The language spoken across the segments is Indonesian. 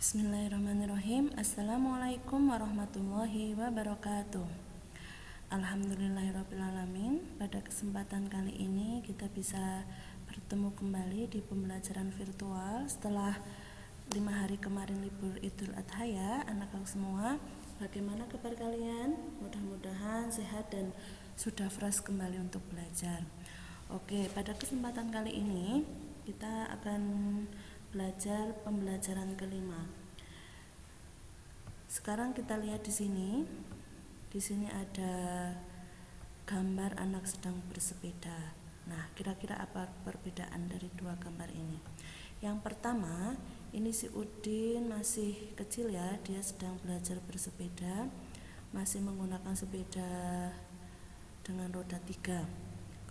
Bismillahirrahmanirrahim. Assalamualaikum warahmatullahi wabarakatuh. Alhamdulillahirrabbilalamin. Pada kesempatan kali ini kita bisa bertemu kembali di pembelajaran virtual setelah 5 hari kemarin libur Idul Adha ya anak-anak semua. Bagaimana kabar kalian? Mudah-mudahan sehat dan sudah fresh kembali untuk belajar. Oke, pada kesempatan kali ini kita akan belajar pembelajaran kelima. Sekarang kita lihat di sini. Di sini ada gambar anak sedang bersepeda. Nah, kira-kira apa perbedaan dari dua gambar ini? Yang pertama, ini si Udin masih kecil ya, dia sedang belajar bersepeda, masih menggunakan sepeda dengan roda 3.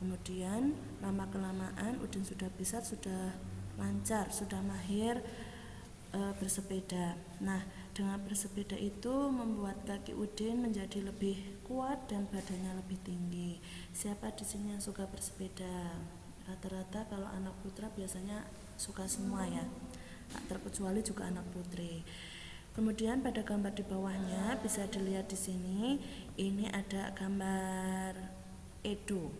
Kemudian lama-kelamaan Udin sudah bisa, sudah lancar, sudah mahir bersepeda. Nah, dengan bersepeda itu membuat kaki Udin menjadi lebih kuat dan badannya lebih tinggi. Siapa di sini yang suka bersepeda? Rata-rata kalau anak putra biasanya suka semua ya, tak terkecuali juga anak putri. Kemudian pada gambar di bawahnya bisa dilihat di sini, ini ada gambar Edo.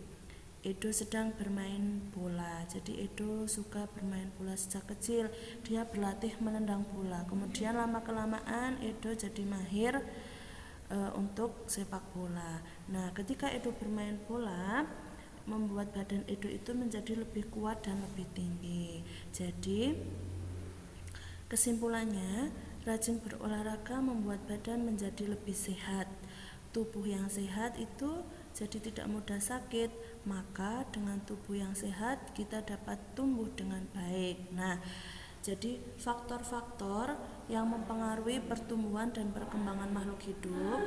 Edo sedang bermain bola. Jadi Edo suka bermain bola sejak kecil. Dia berlatih menendang bola. Kemudian lama-kelamaan Edo jadi mahir untuk sepak bola. Nah, ketika Edo bermain bola, membuat badan Edo itu menjadi lebih kuat dan lebih tinggi. Jadi kesimpulannya, rajin berolahraga membuat badan menjadi lebih sehat. Tubuh yang sehat itu jadi tidak mudah sakit, maka dengan tubuh yang sehat kita dapat tumbuh dengan baik. Nah, jadi faktor-faktor yang mempengaruhi pertumbuhan dan perkembangan makhluk hidup,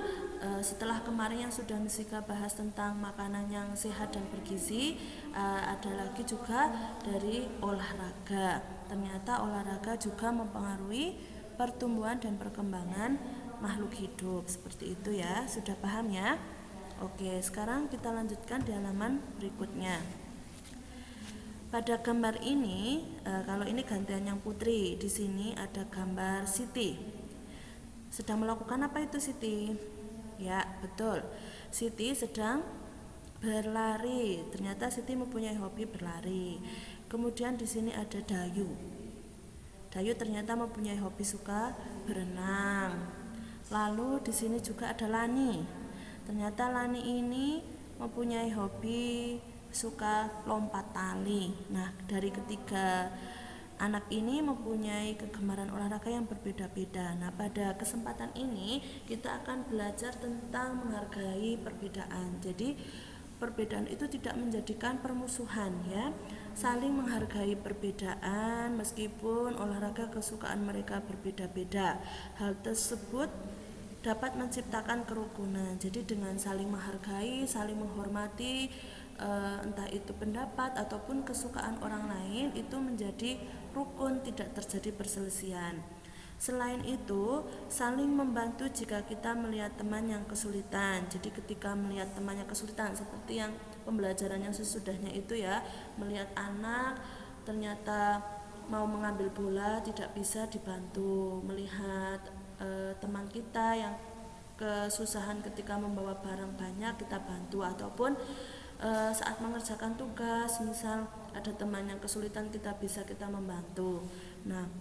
setelah kemarin yang sudah Misika bahas tentang makanan yang sehat dan bergizi, ada lagi juga dari olahraga. Ternyata olahraga juga mempengaruhi pertumbuhan dan perkembangan makhluk hidup. Seperti itu ya, sudah paham ya? Oke, sekarang kita lanjutkan di halaman berikutnya. Pada gambar ini, kalau ini gantian yang putri, di sini ada gambar Siti. Sedang melakukan apa itu Siti? Ya, betul. Siti sedang berlari. Ternyata Siti mempunyai hobi berlari. Kemudian di sini ada Dayu. Dayu ternyata mempunyai hobi suka berenang. Lalu di sini juga ada Lani. Ternyata Lani ini mempunyai hobi suka lompat tali. Nah, dari ketiga anak ini mempunyai kegemaran olahraga yang berbeda-beda. Nah, pada kesempatan ini kita akan belajar tentang menghargai perbedaan. Jadi, perbedaan itu tidak menjadikan permusuhan ya. Saling menghargai perbedaan meskipun olahraga kesukaan mereka berbeda-beda. Hal tersebut dapat menciptakan kerukunan. Jadi dengan saling menghargai, saling menghormati, entah itu pendapat ataupun kesukaan orang lain, itu menjadi rukun, tidak terjadi perselisihan. Selain itu, saling membantu jika kita melihat teman yang kesulitan. Jadi ketika melihat teman yang kesulitan, seperti yang pembelajaran yang sesudahnya itu ya, melihat anak ternyata mau mengambil bola tidak bisa dibantu, melihat teman kita yang kesusahan ketika membawa barang banyak kita bantu, ataupun saat mengerjakan tugas misal ada teman yang kesulitan kita membantu. Nah,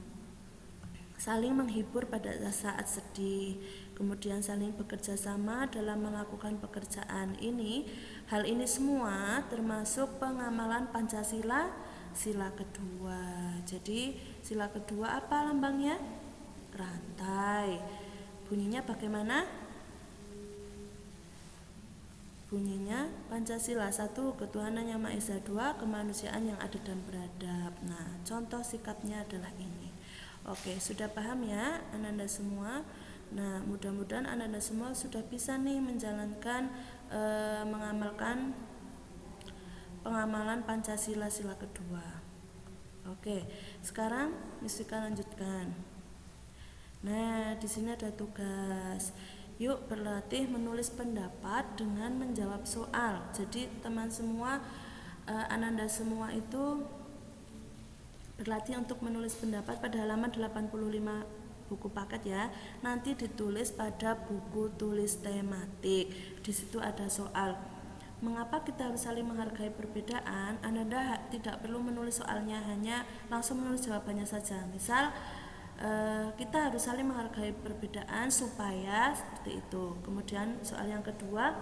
saling menghibur pada saat sedih, kemudian saling bekerja sama dalam melakukan pekerjaan ini. Hal ini semua termasuk pengamalan Pancasila sila kedua. Jadi sila kedua apa lambangnya? Rantai. Bunyinya bagaimana? Bunyinya Pancasila, 1. Ketuhanan yang Maha Esa, 2. Kemanusiaan yang adil dan beradab. Nah, contoh sikapnya adalah ini. Oke, sudah paham ya Anda semua? Nah, mudah-mudahan Anda semua sudah bisa nih menjalankan mengamalkan pengamalan Pancasila sila kedua. Oke, sekarang Misika lanjutkan. Nah, di sini ada tugas. Yuk berlatih menulis pendapat dengan menjawab soal. Jadi teman semua, Ananda semua itu berlatih untuk menulis pendapat pada halaman 85 buku paket ya, nanti ditulis pada buku tulis tematik. Di situ ada soal. Mengapa kita harus saling menghargai perbedaan? Anda tidak perlu menulis soalnya, hanya langsung menulis jawabannya saja. Misal kita harus saling menghargai perbedaan supaya seperti itu. Kemudian soal yang kedua,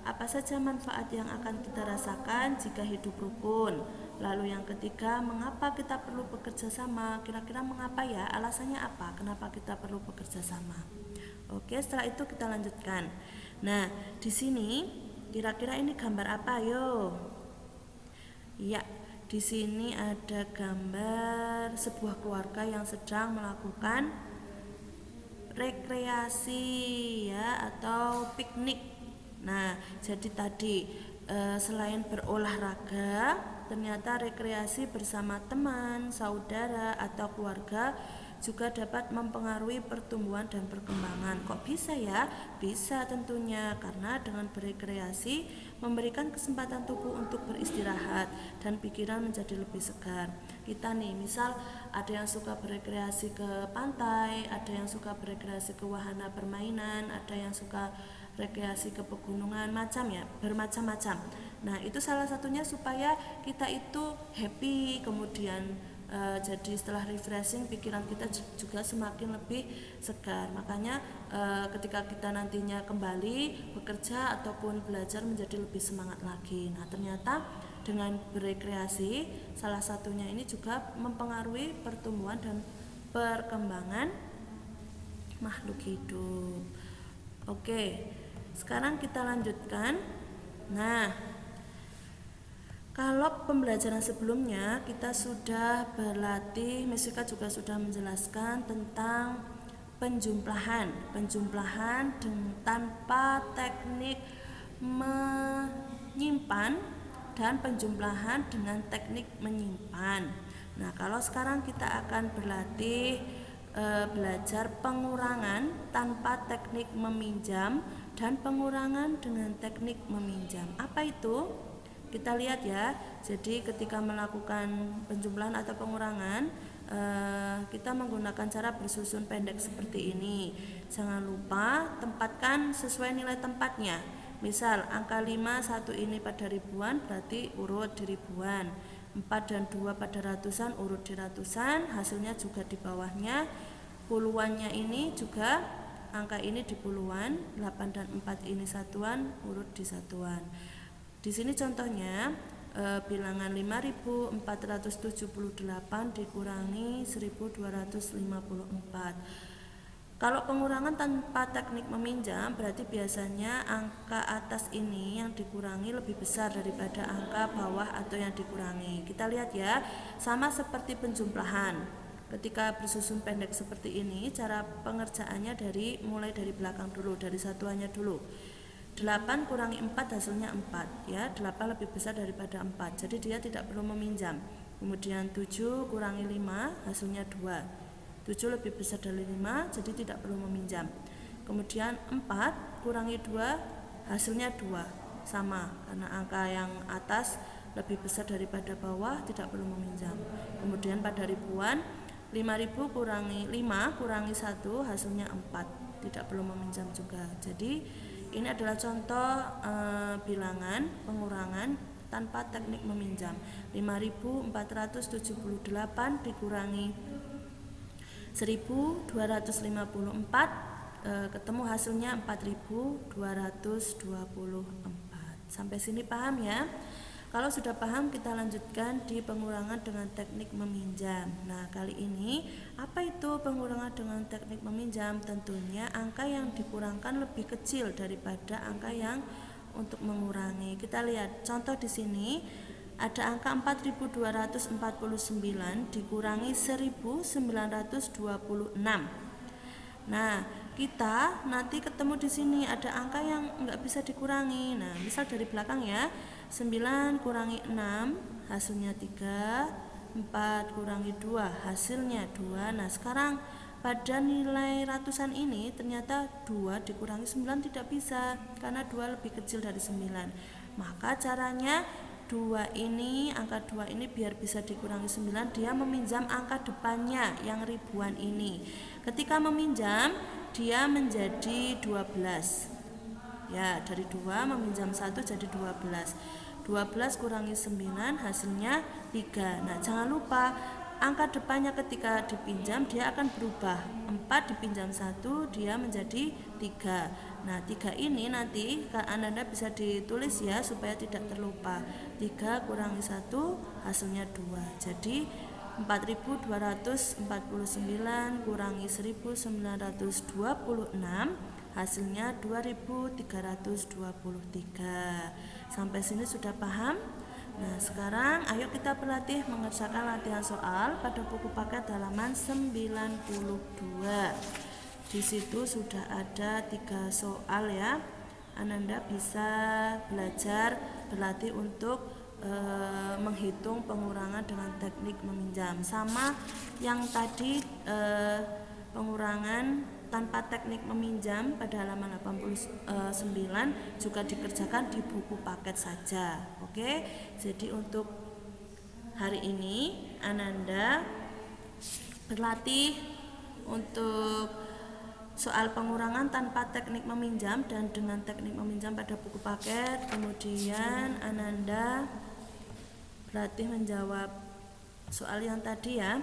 apa saja manfaat yang akan kita rasakan jika hidup rukun? Lalu yang ketiga, mengapa kita perlu bekerja sama? Kira-kira mengapa ya? Alasannya apa? Kenapa kita perlu bekerja sama? Oke, setelah itu kita lanjutkan. Nah, di sini kira-kira ini gambar apa? Yo. Ya, di sini ada gambar sebuah keluarga yang sedang melakukan rekreasi ya atau piknik. Nah, jadi tadi selain berolahraga, ternyata rekreasi bersama teman, saudara, atau keluarga juga dapat mempengaruhi pertumbuhan dan perkembangan. Kok bisa ya? Bisa tentunya, karena dengan berekreasi memberikan kesempatan tubuh untuk beristirahat dan pikiran menjadi lebih segar. Kita nih, misal ada yang suka berekreasi ke pantai, ada yang suka berekreasi ke wahana permainan, ada yang suka rekreasi ke pegunungan, bermacam-macam. Nah, itu salah satunya supaya kita itu happy, kemudian jadi setelah refreshing pikiran kita juga semakin lebih segar. Makanya ketika kita nantinya kembali bekerja ataupun belajar menjadi lebih semangat lagi. Nah, ternyata dengan berekreasi salah satunya ini juga mempengaruhi pertumbuhan dan perkembangan makhluk hidup. Oke, sekarang kita lanjutkan. Nah, kalau pembelajaran sebelumnya kita sudah berlatih, Mesika juga sudah menjelaskan tentang penjumlahan tanpa teknik menyimpan dan penjumlahan dengan teknik menyimpan. Nah, kalau sekarang kita akan berlatih belajar pengurangan tanpa teknik meminjam dan pengurangan dengan teknik meminjam. Apa itu? Kita lihat ya. Jadi ketika melakukan penjumlahan atau pengurangan, kita menggunakan cara bersusun pendek seperti ini. Jangan lupa tempatkan sesuai nilai tempatnya. Misal angka 5, 1 ini pada ribuan berarti urut di ribuan, 4 dan 2 pada ratusan urut di ratusan, hasilnya juga di bawahnya. Puluhannya ini juga angka ini di puluhan, 8 dan 4 ini satuan, urut di satuan. Di sini contohnya bilangan 5478 dikurangi 1254. Kalau pengurangan tanpa teknik meminjam berarti biasanya angka atas ini yang dikurangi lebih besar daripada angka bawah atau yang dikurangi. Kita lihat ya, sama seperti penjumlahan. Ketika bersusun pendek seperti ini, cara pengerjaannya mulai dari belakang dulu, dari satuannya dulu. 8 kurangi 4 hasilnya 4 ya, 8 lebih besar daripada 4, jadi dia tidak perlu meminjam. Kemudian 7 kurangi 5 hasilnya 2, 7 lebih besar dari 5, jadi tidak perlu meminjam. Kemudian 4 kurangi 2 hasilnya 2, sama, karena angka yang atas lebih besar daripada bawah, tidak perlu meminjam. Kemudian pada ribuan, 5000 kurangi 5 kurangi 1 hasilnya 4, tidak perlu meminjam juga. Jadi ini adalah contoh bilangan pengurangan tanpa teknik meminjam. 5478 dikurangi 1254, ketemu hasilnya 4224. Sampai sini paham ya? Kalau sudah paham, kita lanjutkan di pengurangan dengan teknik meminjam. Nah, kali ini apa itu pengurangan dengan teknik meminjam? Tentunya angka yang dikurangkan lebih kecil daripada angka yang untuk mengurangi. Kita lihat contoh di sini. Ada angka 4249 dikurangi 1926. Nah, kita nanti ketemu di sini ada angka yang enggak bisa dikurangi. Nah, misal dari belakang ya. 9 kurangi 6 hasilnya 3, 4 kurangi 2 hasilnya 2. Nah, sekarang pada nilai ratusan ini ternyata 2 dikurangi 9 tidak bisa, karena 2 lebih kecil dari 9. Maka caranya angka 2 ini biar bisa dikurangi 9, dia meminjam angka depannya yang ribuan ini. Ketika meminjam, dia menjadi 12. Ya, dari 2 meminjam 1 jadi 12. 12 kurangi 9 hasilnya 3. Nah, jangan lupa angka depannya ketika dipinjam dia akan berubah. 4 dipinjam 1 dia menjadi 3. Nah, 3 ini nanti Anda bisa ditulis ya supaya tidak terlupa. 3 kurangi 1 hasilnya 2. Jadi 4249 kurangi 1926 hasilnya 2323. Sampai sini sudah paham? Nah, sekarang ayo kita berlatih mengerjakan latihan soal pada buku paket halaman 92. Di situ sudah ada 3 soal ya. Anda bisa belajar berlatih untuk menghitung pengurangan dengan teknik meminjam. Sama yang tadi pengurangan tanpa teknik meminjam pada halaman 89 juga dikerjakan di buku paket saja. Oke. Jadi untuk hari ini Ananda berlatih untuk soal pengurangan tanpa teknik meminjam dan dengan teknik meminjam pada buku paket. Kemudian Ananda berlatih menjawab soal yang tadi ya.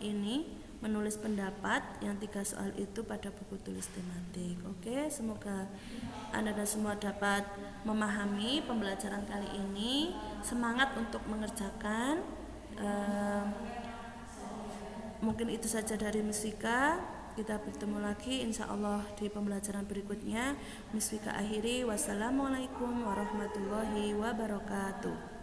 Ini menulis pendapat yang 3 soal itu pada buku tulis tematik. Oke, semoga Anda semua dapat memahami pembelajaran kali ini. Semangat untuk mengerjakan. Mungkin itu saja dari Miss Vika. Kita bertemu lagi insya Allah di pembelajaran berikutnya. Miss Vika akhiri. Wassalamualaikum warahmatullahi wabarakatuh.